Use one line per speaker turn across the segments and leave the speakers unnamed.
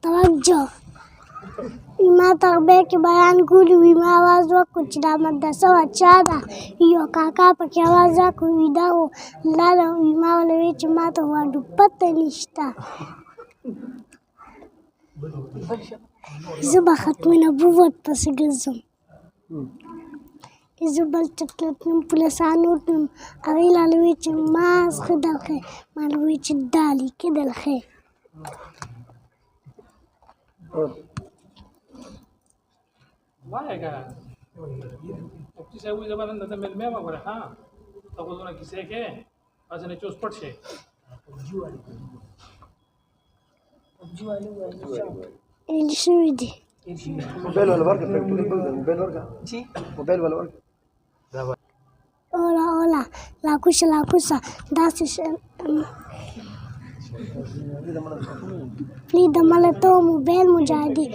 توجه بما تربیت بیان کولی بما आवाज وکړو چې دا مدرسه چا ده یو کاکا پکې आवाज وکړو ویده و لاړه ما ورته وویل چې ما ته واډو پته نشته زه به ختم نبوت پسې ګرځم زه بل څه ته تلم پولیسانو تلم هغې راله وویل چې ماز ښه درښې ما ورته وویل چې دا لیکدل ښې
Vaya cara. Aquí se usa para andar también me va a ha. Todo una que sé que hacen hechos por se.
اللي شوي دي
موبايل ولا ورقه موبايل ورقه موبايل ولا ورقه
hola la cosa داسې پرېږده مله ته موبایل مجاهدي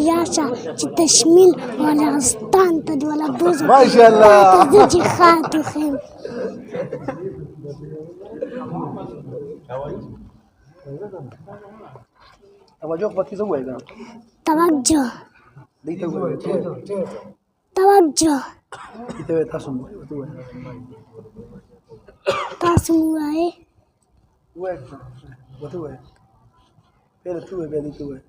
یاشه چې تشمیل ولغستان ته دې ولا بوزم
ماشاءالله
ته زه جهاد وښیم
توجه پکې څه وایي دا
توجه
دې ته وایي
توجه
دې ته تاسو وایي
تاسو وایئ
وایي وته وایي پیله ته وایي بیا دې ته وایي